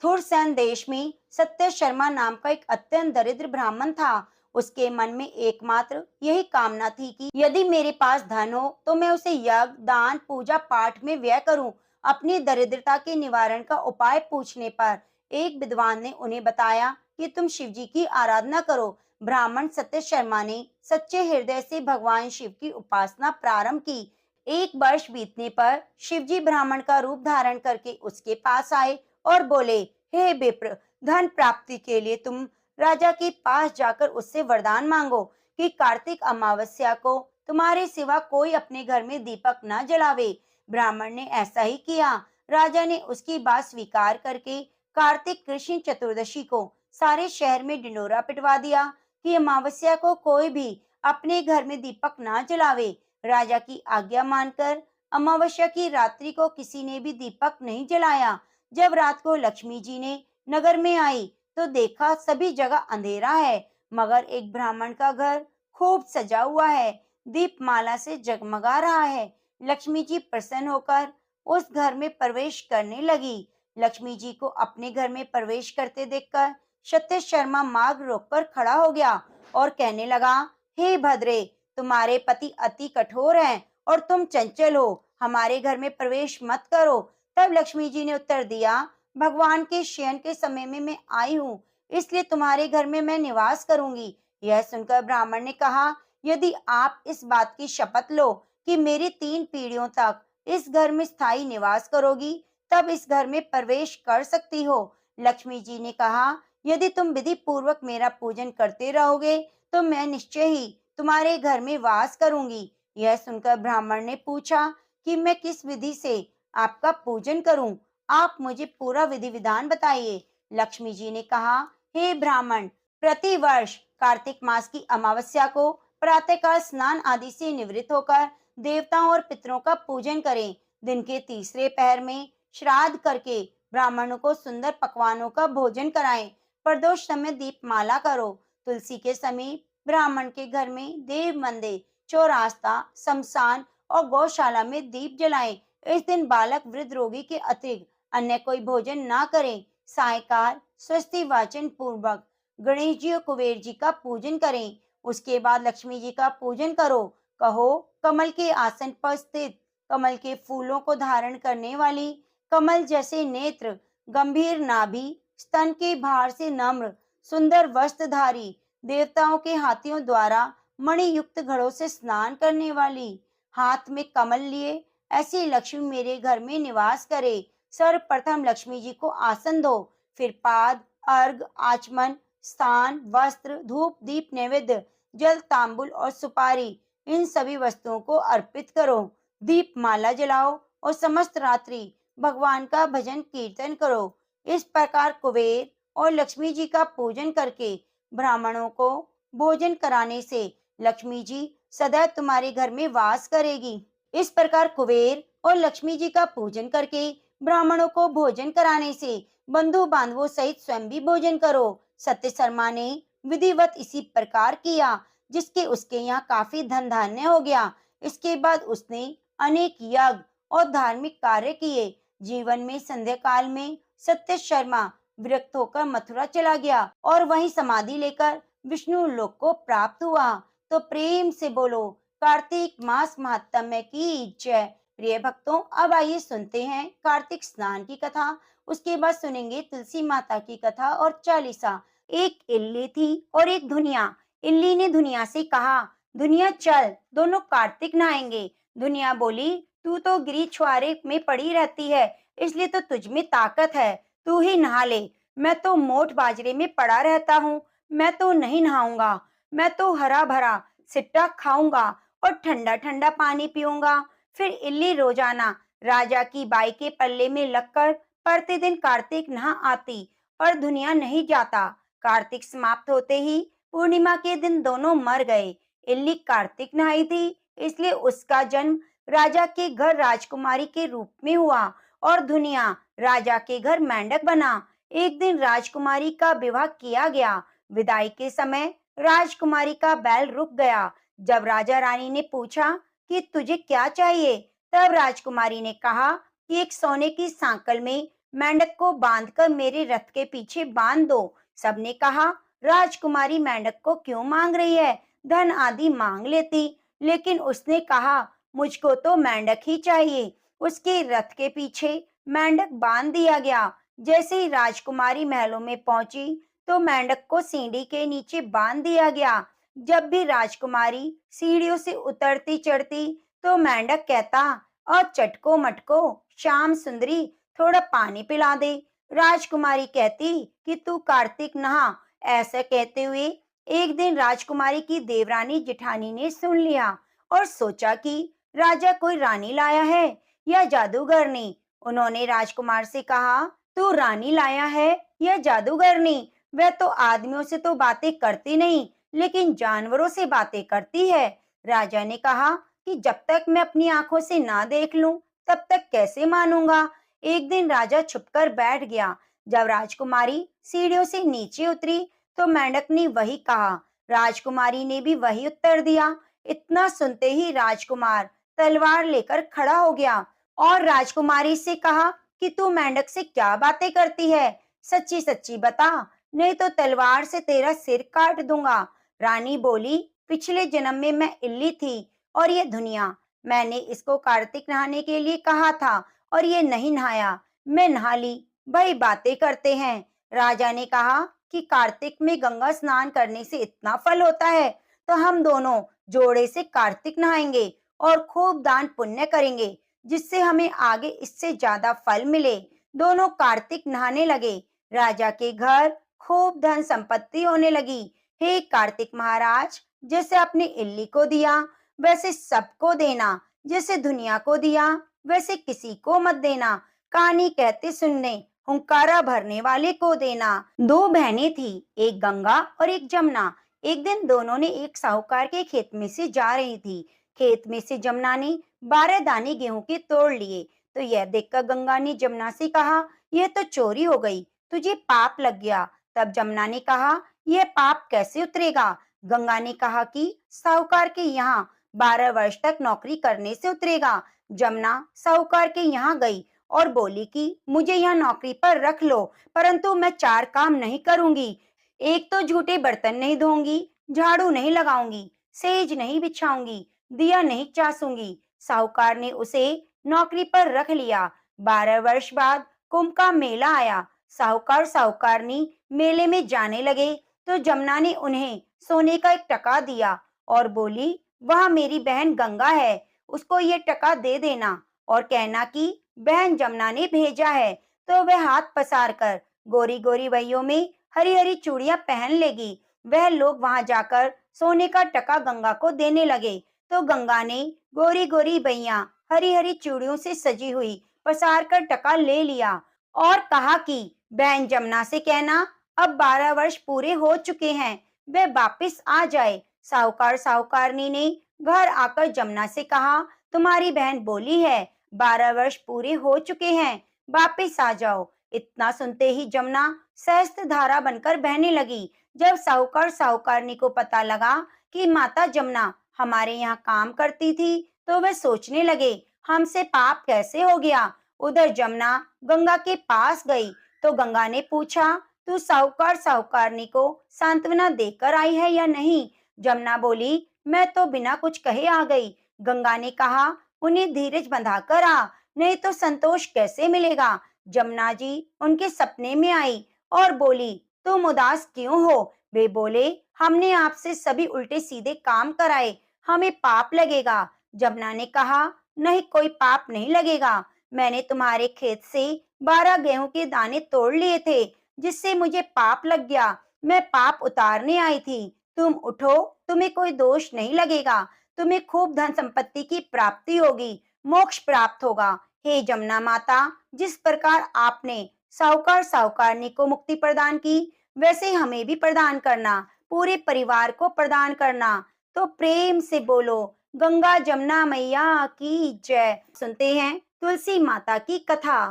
थुरसेन देश में सत्य शर्मा नाम का एक अत्यंत दरिद्र ब्राह्मण था। उसके मन में एकमात्र यही कामना थी कि यदि मेरे पास धन हो तो मैं उसे यज्ञ, दान, पूजा पाठ में व्यय करूं। अपनी दरिद्रता के निवारण का उपाय पूछने पर एक विद्वान ने उन्हें बताया कि तुम शिव जी की आराधना करो। ब्राह्मण सत्य शर्मा ने सच्चे हृदय से भगवान शिव की उपासना प्रारंभ की। 1 वर्ष बीतने पर शिवजी ब्राह्मण का रूप धारण करके उसके पास आए और बोले, हे विप्र, धन प्राप्ति के लिए तुम राजा के पास जाकर उससे वरदान मांगो कि कार्तिक अमावस्या को तुम्हारे सिवा कोई अपने घर में दीपक न जलावे। ब्राह्मण ने ऐसा ही किया। राजा ने उसकी बात स्वीकार करके कार्तिक कृष्ण चतुर्दशी को सारे शहर में ढिंडोरा पिटवा दिया कि अमावस्या को कोई भी अपने घर में दीपक न जलावे। राजा की आज्ञा मानकर अमावस्या की रात्रि को किसी ने भी दीपक नहीं जलाया। जब रात को लक्ष्मी जी ने नगर में आई तो देखा सभी जगह अंधेरा है, मगर एक ब्राह्मण का घर खूब सजा हुआ है, दीपमाला से जगमगा रहा है। लक्ष्मी जी प्रसन्न होकर उस घर में प्रवेश करने लगी। लक्ष्मी जी को अपने घर में प्रवेश करते देखकर सत्य शर्मा मार्ग रोककर खड़ा हो गया और कहने लगा, हे भद्रे, तुम्हारे पति अति कठोर हैं और तुम चंचल हो, हमारे घर में प्रवेश मत करो। तब लक्ष्मी जी ने उत्तर दिया, भगवान के शयन के समय में मैं आई हूँ, इसलिए तुम्हारे घर में मैं निवास करूंगी। यह सुनकर ब्राह्मण ने कहा, यदि आप इस बात की शपथ लो कि मेरी 3 पीढ़ियों तक इस घर में स्थायी निवास करोगी, तब इस घर में प्रवेश कर सकती हो। लक्ष्मी जी ने कहा, यदि तुम विधि पूर्वक मेरा पूजन करते रहोगे तो मैं निश्चय ही तुम्हारे घर में वास करूंगी। यह सुनकर ब्राह्मण ने पूछा कि मैं किस विधि से आपका पूजन करूं? आप मुझे पूरा विधि विधान बताइए। लक्ष्मी जी ने कहा, हे ब्राह्मण, प्रति वर्ष कार्तिक मास की अमावस्या को प्रातःकाल स्नान आदि से निवृत्त होकर देवताओं और पितरों का पूजन करें। दिन के तीसरे पहर में श्राद्ध करके ब्राह्मणों को सुंदर पकवानों का भोजन कराएं। प्रदोष समय दीपमाला करो। तुलसी के समीप ब्राह्मण के घर में देव मंदिर, चौरास्ता, शमशान और गौशाला में दीप जलाएं। इस दिन बालक, वृद्ध, रोगी के अतिरिक्त अन्य कोई भोजन ना करें। सायकाल स्वस्ति वाचन पूर्वक गणेश जी और कुबेर जी का पूजन करें। उसके बाद लक्ष्मी जी का पूजन करो। कहो, कमल के आसन पर स्थित, कमल के फूलों को धारण करने वाली, कमल जैसे नेत्र, गंभीर नाभि, स्तन के भार से नम्र, सुंदर वस्त्रधारी, देवताओं के हाथियों द्वारा मणि युक्त घड़ों से स्नान करने वाली, हाथ में कमल लिए ऐसी लक्ष्मी मेरे घर में निवास करे। सर्वप्रथम लक्ष्मी जी को आसन दो, फिर पाद, अर्घ, आचमन, स्थान, वस्त्र, धूप, दीप, नैवेद्य, जल, तांबुल और सुपारी, इन सभी वस्तुओं को अर्पित करो। दीप माला जलाओ और समस्त रात्रि भगवान का भजन कीर्तन करो। इस प्रकार कुबेर और लक्ष्मी जी का पूजन करके ब्राह्मणों को भोजन कराने से लक्ष्मी जी सदैव तुम्हारे घर में वास करेगी। इस प्रकार कुबेर और लक्ष्मी जी का पूजन करके ब्राह्मणों को भोजन कराने से बंधु बांधवों सहित स्वयं भी भोजन करो। सत्य शर्मा ने विधिवत इसी प्रकार किया, जिसके उसके यहाँ काफी धन धान्य हो गया। इसके बाद उसने अनेक यज्ञ और धार्मिक कार्य किए। जीवन में संध्या काल में सत्य शर्मा विरक्त होकर मथुरा चला गया और वहीं समाधि लेकर विष्णु लोक को प्राप्त हुआ। तो प्रेम से बोलो, कार्तिक मास महात्म्य की जय। प्रिय भक्तों, अब आइए सुनते हैं कार्तिक स्नान की कथा। उसके बाद सुनेंगे तुलसी माता की कथा और चालीसा। एक इल्ली थी और एक धुनिया। इल्ली ने धुनिया से कहा, दुनिया चल, दोनों कार्तिक नहाएंगे। दुनिया बोली, तू तो गिरी छुआरे में पड़ी रहती है, इसलिए तो तुझ में ताकत है, तू ही नहा ले। मैं तो मोट बाजरे में पड़ा रहता हूँ, मैं तो नहीं नहाऊंगा। मैं तो हरा भरा सिट्टा खाऊंगा और ठंडा ठंडा पानी पीऊंगा। फिर इल्ली रोजाना राजा की बाई के पल्ले में लगकर प्रतिदिन कार्तिक नहा आती और दुनिया नहीं जाता। कार्तिक समाप्त होते ही पूर्णिमा के दिन दोनों मर गए। इल्ली कार्तिक नहाई थी, इसलिए उसका जन्म राजा के घर राजकुमारी के रूप में हुआ और दुनिया राजा के घर मेंढक बना। एक दिन राजकुमारी का विवाह किया गया। विदाई के समय राजकुमारी का बैल रुक गया। जब राजा रानी ने पूछा कि तुझे क्या चाहिए, तब राजकुमारी ने कहा कि एक सोने की सांकल में मेंढक को बांधकर मेरे रथ के पीछे बांध दो। सबने कहा, राजकुमारी मेंढक को क्यों मांग रही है, धन आदि मांग लेती। लेकिन उसने कहा, मुझको तो मेंढक ही चाहिए। उसके रथ के पीछे मेंढक बांध दिया गया। जैसे ही राजकुमारी महलों में पहुंची तो मेंढक को सीढ़ी के नीचे बांध दिया गया। जब भी राजकुमारी सीढ़ियों से उतरती चढ़ती तो मेंढक कहता, और चटको मटको श्याम सुंदरी, थोड़ा पानी पिला दे। राजकुमारी कहती कि तू कार्तिक नहा। ऐसा कहते हुए एक दिन राजकुमारी की देवरानी जेठानी ने सुन लिया और सोचा कि राजा कोई रानी लाया है या जादूगरनी। उन्होंने राजकुमार से कहा, तू रानी लाया है या जादूगरनी? वह तो आदमियों से तो बातें करती नहीं, लेकिन जानवरों से बातें करती है। राजा ने कहा कि जब तक मैं अपनी आंखों से ना देख लूं, तब तक कैसे मानूंगा। एक दिन राजा छुपकर बैठ गया। जब राजकुमारी सीढ़ियों से नीचे उतरी तो मेंढक ने वही कहा। राजकुमारी ने भी वही उत्तर दिया। इतना सुनते ही राजकुमार तलवार लेकर खड़ा हो गया और राजकुमारी से कहा कि तू मेंढक से क्या बातें करती है, सच्ची सच्ची बता, नहीं तो तलवार से तेरा सिर काट दूंगा। रानी बोली, पिछले जन्म में मैं इल्ली थी और ये दुनिया, मैंने इसको कार्तिक नहाने के लिए कहा था और ये नहीं नहाया, मैं नहा ली, भाई बातें करते हैं। राजा ने कहा कि कार्तिक में गंगा स्नान करने से इतना फल होता है, तो हम दोनों जोड़े से कार्तिक नहाएंगे और खूब दान पुण्य करेंगे। जिससे हमें आगे इससे ज्यादा फल मिले। दोनों कार्तिक नहाने लगे। राजा के घर खूब धन संपत्ति होने लगी। हे कार्तिक महाराज, जैसे अपनी इल्ली को दिया वैसे सबको देना, जैसे दुनिया को दिया वैसे किसी को मत देना। कहानी कहते सुनने, हुंकारा भरने वाले को देना। दो बहनें थी, एक गंगा और एक जमुना। एक दिन दोनों ने एक साहूकार के खेत में से जा रही थी। खेत में से जमुना ने 12 दाने गेहूं के तोड़ लिए। तो यह देखकर गंगा ने जमुना से कहा, यह तो चोरी हो गई, तुझे पाप लग गया। तब जमुना ने कहा, यह पाप कैसे उतरेगा? गंगा ने कहा कि साहूकार के यहाँ 12 वर्ष तक नौकरी करने से उतरेगा। जमुना साहूकार के यहाँ गई और बोली कि मुझे यहाँ नौकरी पर रख लो, परंतु मैं 4 काम नहीं करूंगी। एक तो झूठे बर्तन नहीं धोऊंगी, झाड़ू नहीं लगाऊंगी, सेज नहीं बिछाऊंगी, दिया नहीं चासूंगी। साहूकार ने उसे नौकरी पर रख लिया। 12 वर्ष बाद कुंभ का मेला आया। साहूकार साहूकारनी मेले में जाने लगे तो जमुना ने उन्हें सोने का एक टका दिया और बोली, वह मेरी बहन गंगा है, उसको ये टका दे देना और कहना कि बहन जमुना ने भेजा है। तो वह हाथ पसार कर गोरी गोरी वहियों में हरी हरी चूड़ियां पहन लेगी। वह लोग वहां जाकर सोने का टका गंगा को देने लगे। तो गंगा ने गोरी गोरी बहियां हरी हरी चूड़ियों से सजी हुई पसार कर टका ले लिया और कहा कि बहन जमुना से कहना, अब 12 वर्ष पूरे हो चुके हैं, वह वापिस आ जाए। साहूकार साहूकारनी ने घर आकर जमुना से कहा, तुम्हारी बहन बोली है 12 वर्ष पूरे हो चुके हैं, वापिस आ जाओ। इतना सुनते ही जमुना सहस्त्र धारा बनकर बहने लगी। जब साहूकार साहूकारनी को पता लगा कि माता जमुना हमारे यहाँ काम करती थी, तो वे सोचने लगे, हमसे पाप कैसे हो गया। उधर जमुना गंगा के पास गई तो गंगा ने पूछा, तू साहूकार साहूकारनी को सांत्वना देकर आई है या नहीं? जमुना बोली, मैं तो बिना कुछ कहे आ गई। गंगा ने कहा, उन्हें धीरज बंधाकर आ, नहीं तो संतोष कैसे मिलेगा। जमुना जी उनके सपने में आई और बोली, तुम उदास क्यों हो? वे बोले, हमने आपसे सभी उल्टे सीधे काम कराए, हमें पाप लगेगा। जमुना ने कहा, नहीं, कोई पाप नहीं लगेगा। मैंने तुम्हारे खेत से 12 गेहूं के दाने तोड़ लिए थे, जिससे मुझे पाप लग गया। मैं पाप उतारने आई थी। तुम उठो, तुम्हें कोई दोष नहीं लगेगा। तुम्हें खूब धन संपत्ति की प्राप्ति होगी, मोक्ष प्राप्त होगा। हे जमुना माता, जिस प्रकार आपने साहूकार साहूकारनी को मुक्ति प्रदान की, वैसे हमें भी प्रदान करना, पूरे परिवार को प्रदान करना। तो प्रेम से बोलो, गंगा जमुना मैया की जय। सुनते हैं तुलसी माता की कथा।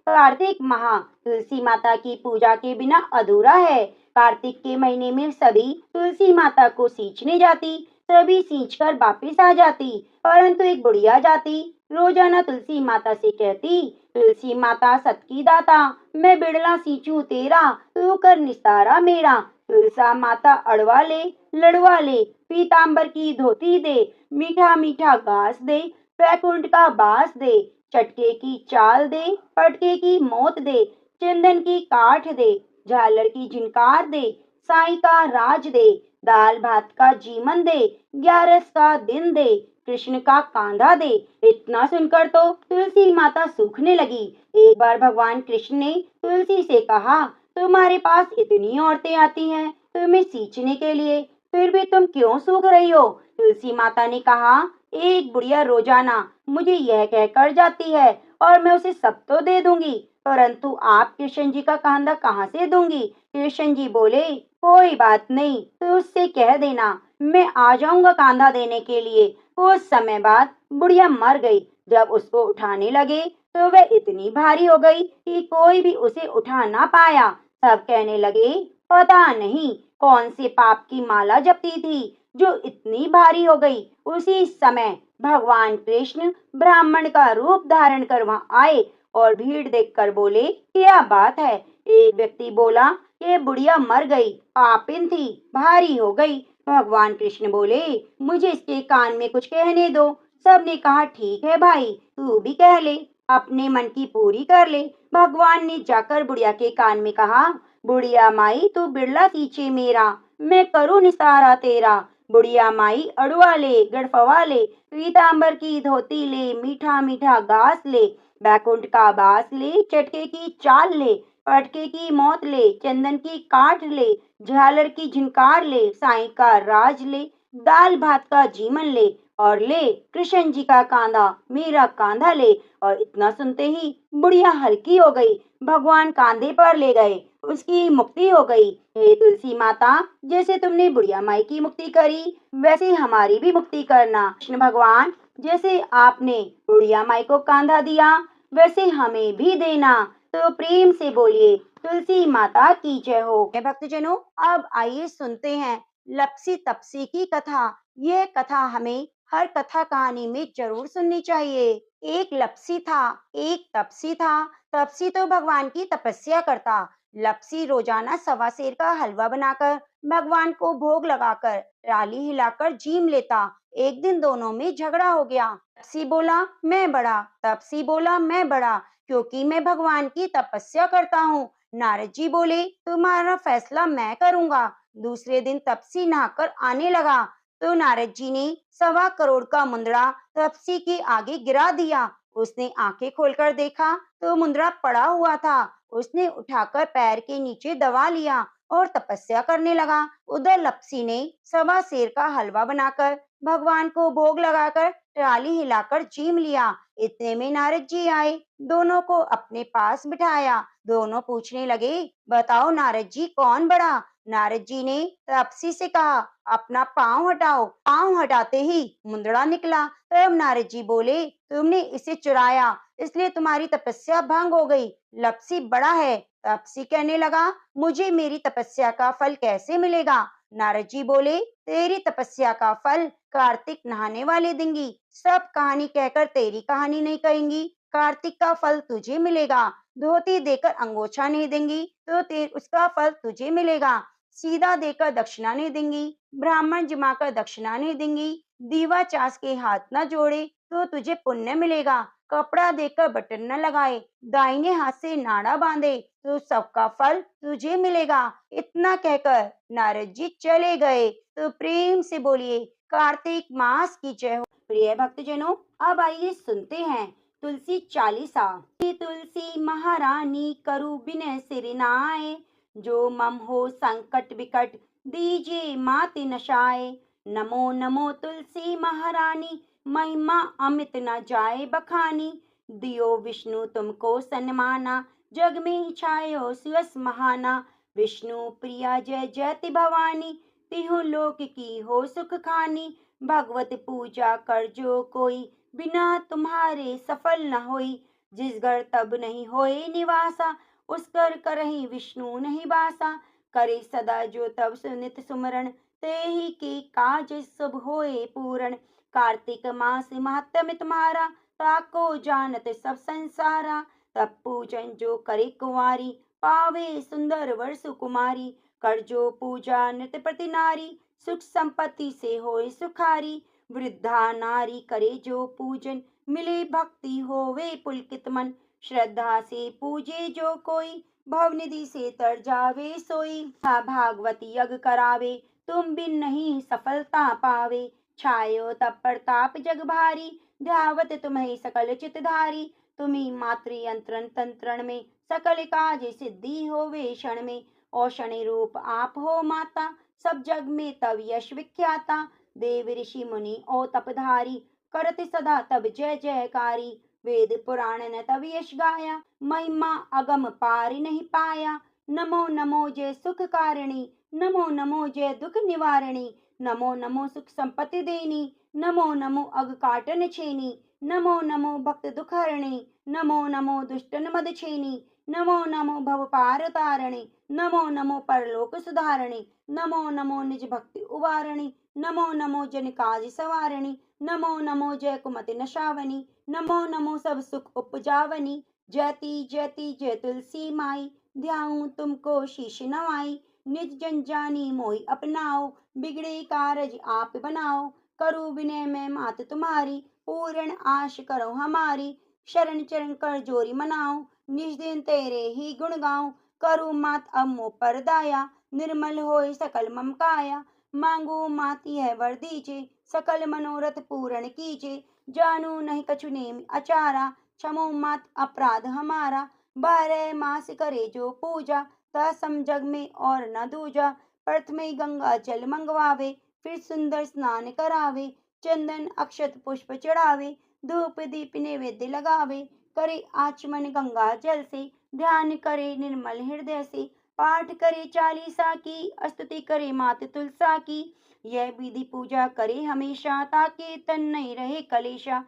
कार्तिक माह तुलसी माता की पूजा के बिना अधूरा है। कार्तिक के महीने में सभी तुलसी माता को सींचने जाती, सभी सींचकर वापिस आ जाती, परंतु एक बुढ़िया जाती रोजाना तुलसी माता से कहती, तुलसी माता सत की दाता, मैं बिड़ला सींचूं तेरा, तू कर निस्तारा मेरा। तुलसा माता अड़वा ले, लड़वा ले, पीतांबर की धोती दे, मीठा मीठा घास दे, वैकुंठ का बास दे, चटके की चाल दे, पटके की मौत दे, चंदन की काठ दे, झालर की झिनकार दे, साई का राज दे, दाल भात का जीवन दे, 11 का दिन दे, कृष्ण का कांधा दे। इतना सुनकर तो तुलसी माता सूखने लगी। एक बार भगवान कृष्ण ने तुलसी से कहा, तुम्हारे पास इतनी औरतें आती हैं तुम्हें सींचने के लिए, फिर भी तुम क्यों सूख रही हो? तुलसी माता ने कहा, एक बुढ़िया रोजाना मुझे यह कहकर जाती है और मैं उसे सब तो दे दूंगी, परंतु आप कृष्ण जी का कांधा कहाँ से दूंगी? कृष्ण जी बोले, कोई बात नहीं, तो उससे कह देना मैं आ जाऊंगा कांधा देने के लिए। कुछ समय बाद बुढ़िया मर गई। जब उसको उठाने लगे तो वह इतनी भारी हो गई कि कोई भी उसे उठा ना पाया। सब कहने लगे, पता नहीं कौन से पाप की माला जपती थी जो इतनी भारी हो गई। उसी समय भगवान कृष्ण ब्राह्मण का रूप धारण कर वहां आए और भीड़ देखकर बोले, क्या बात है? एक व्यक्ति बोला, ये बुढ़िया मर गई, पापिन थी, भारी हो गई। भगवान कृष्ण बोले, मुझे इसके कान में कुछ कहने दो। सबने कहा, ठीक है भाई, तू भी कह ले, अपने मन की पूरी कर ले। भगवान ने जाकर बुढ़िया के कान में कहा, बुढ़िया माई, तू बिड़ला सींचे मेरा, मैं करूँ निस्तारा तेरा। बुढ़िया माई अड़ुआ ले, गड़फवा ले, पीतांबर की धोती ले, मीठा मीठा घास ले, बैकुंठ का बास ले, चटके की चाल ले, पटके की मौत ले, चंदन की काठ ले, झालर की झिनकार ले, साईं का राज ले, दाल भात का जीवन ले, और ले कृष्ण जी का कांधा, मेरा कांधा ले। और इतना सुनते ही बुढ़िया हल्की हो गई, भगवान कांधे पर ले गए, उसकी मुक्ति हो गई। हे तुलसी माता, जैसे तुमने बुढ़िया माई की मुक्ति करी, वैसे हमारी भी मुक्ति करना। कृष्ण भगवान, जैसे आपने बुढ़िया माई को कांधा दिया, वैसे हमें भी देना। तो प्रेम से बोलिए, तुलसी माता की जय हो। भक्तजनों, अब आइए सुनते हैं लपसी तपसी की कथा। यह कथा हमें हर कथा कहानी में जरूर सुननी चाहिए। एक लपसी था, एक तपसी था। तपसी तो भगवान की तपस्या करता। लपसी रोजाना सवा सेर का हलवा बनाकर भगवान को भोग लगाकर राली हिलाकर जीम लेता। एक दिन दोनों में झगड़ा हो गया। तपसी बोला मैं बड़ा, तपसी बोला मैं बड़ा, क्योंकि मैं भगवान की तपस्या करता हूँ। नारद जी बोले तुम्हारा फैसला मैं करूंगा। दूसरे दिन तपसी नहाकर आने लगा तो नारद जी ने 1.25 करोड़ का मुंदड़ा तपसी के आगे गिरा दिया। उसने आंखें खोलकर देखा तो मुंदड़ा पड़ा हुआ था। उसने उठाकर पैर के नीचे दबा लिया और तपस्या करने लगा। उधर लपसी ने 1.25 सेर का हलवा बनाकर भगवान को भोग लगाकर ट्राली हिलाकर जीम लिया। इतने में नारद जी आए, दोनों को अपने पास बिठाया। दोनों पूछने लगे, बताओ नारद जी कौन बड़ा? नारद जी ने तपसी से कहा, अपना पांव हटाओ। पांव हटाते ही मुंदड़ा निकला। तब नारद जी बोले, तुमने इसे चुराया, इसलिए तुम्हारी तपस्या भंग हो गई। लपसी बड़ा है। तपसी कहने लगा, मुझे मेरी तपस्या का फल कैसे मिलेगा? नारद जी बोले, तेरी तपस्या का फल कार्तिक नहाने वाले देंगी। सब कहानी कहकर तेरी कहानी नहीं कहेंगी, कार्तिक का फल तुझे मिलेगा। धोती देकर अंगोछा नहीं देंगी तो उसका फल तुझे मिलेगा। सीधा देकर दक्षिणा नहीं देंगी, ब्राह्मण जमाकर दक्षिणा नहीं देंगी, दीवा चास के हाथ न जोड़े तो तुझे पुण्य मिलेगा। कपड़ा देकर बटन न लगाए, दाहिने हाथ से नाड़ा बांधे तो सबका फल तुझे मिलेगा। इतना कहकर नारद जी चले गए। तो प्रेम से बोलिए, कार्तिक मास की जय हो। प्रिय भक्तजनों, अब आइए सुनते हैं तुलसी चालीसा। तुलसी महारानी करू बिन सिर नाय, जो मम हो संकट विकट दीजिए माति नशाए। नमो नमो तुलसी महारानी, महिमा अमित न जाए बखानी। दियो विष्णु तुमको सन्माना, जग में छायो सुयस महाना। विष्णु प्रिया जय जयति भवानी, तिहु लोक की हो सुख खानी। भगवत पूजा कर जो कोई, बिना तुम्हारे सफल न होई। जिस घर तब नहीं होए निवासा, उस कर करहि विष्णु नहीं बासा। करे सदा जो तब सुनित सुमरण, ते ही के काज सब होए पूरण। कार्तिक मास महात्म्य तुम्हारा, ताको जानत सब संसारा। तब पूजन जो करे कुंवारी, पावे सुंदर वर सुकुमारी। कर जो पूजा नित प्रति नारी, सुख संपत्ति से होए सुखारी। वृद्धा नारी करे जो पूजन, मिले भक्ति होवे पुलकित मन। श्रद्धा से पूजे जो कोई, भवनिधि से तर जावे सोई। भागवती यज्ञ करावे, तुम बिन नहीं सफलता पावे। छायो तब प्रताप जग भारी, ध्यावत तुम्हें सकल चितधारी। तुम्ही मातृ यंत्रण तंत्रण में, सकल काज सिद्धि होवे क्षण में। औषणि रूप आप हो माता, सब जग में तब यश विख्याता। देव ऋषि मुनि ओ तपधारी, करत सदा तब जय जयकारी। वेद पुराण न तब यश गाया, महिमा अगम पार नहीं पाया। नमो नमो जय सुख कारिणी, नमो नमो जय दुख निवारणी। नमो नमो सुख संपत्ति देनी, नमो नमो अग काटन छेनी। नमो नमो भक्त दुख हरणी, नमो नमो दुष्टन मद छेनी। नमो नमो भव पार तारणी, नमो नमो परलोक सुधारणी। नमो नमो निज भक्ति उवारणी, नमो नमो जन काज सवारणी। नमो नमो जय कुमति नशावनी, नमो नमो सब सुख उपजावनी। जयति जयति जय तुलसी माई, ध्याऊं तुमको शीश नवाई। निज जन जानी मोहि अपनाओ, बिगड़े कारज आप बनाओ। करो विनय मैं मात तुम्हारी, पूर्ण आश करो हमारी। शरण चरण कर जोरी मनाओ, निज दिन तेरे ही गुण गाओ। करो मात अब मोह पर दाया, निर्मल होए सकल मम काया। मांगो माती है वर दीजे, सकल मनोरथ पूर्ण कीजे। जानू नहीं कछु नेम अचारा, क्षमो मात अपराध हमारा। 12 मास करे जो पूजा, तसम जग में और न दूजा। प्रथमे गंगा जल मंगवावे, फिर सुंदर स्नान करावे। चंदन अक्षत पुष्प चढ़ावे, धूप दीप नैवेद्य लगावे। करे आचमन गंगा जल से, ध्यान करे निर्मल हृदय से। पाठ करे चालीसा की, स्तुति करे मात तुलसा की। यह विधि पूजा करे हमेशा, ताकि तन नहीं रहे कलेशा।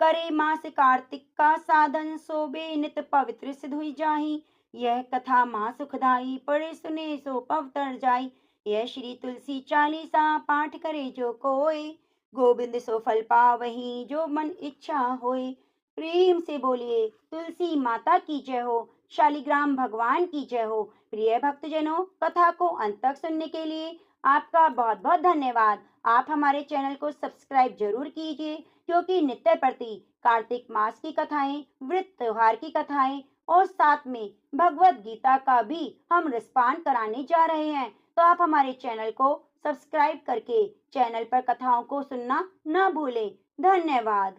करे मास कार्तिक का साधन, सोबे नित पवित्र सिद्ध हुई जाहि। यह कथा महा सुखदाई, पढ़े सुने सो पवतर जाई। यह श्री तुलसी चालीसा, पाठ करे जो कोय। गोविंद सो फल पावहि, जो मन इच्छा होय। प्रेम से बोलिए तुलसी माता की जय हो, शालिग्राम भगवान की जय हो। प्रिय भक्तजनों, कथा को अंत तक सुनने के लिए आपका बहुत बहुत धन्यवाद। आप हमारे चैनल को सब्सक्राइब जरूर कीजिए, क्योंकि नित्य प्रति कार्तिक मास की कथाएं, व्रत त्योहार की कथाएं और साथ में भगवत गीता का भी हम रसपान कराने जा रहे हैं। तो आप हमारे चैनल को सब्सक्राइब करके चैनल पर कथाओं को सुनना न भूलें। धन्यवाद।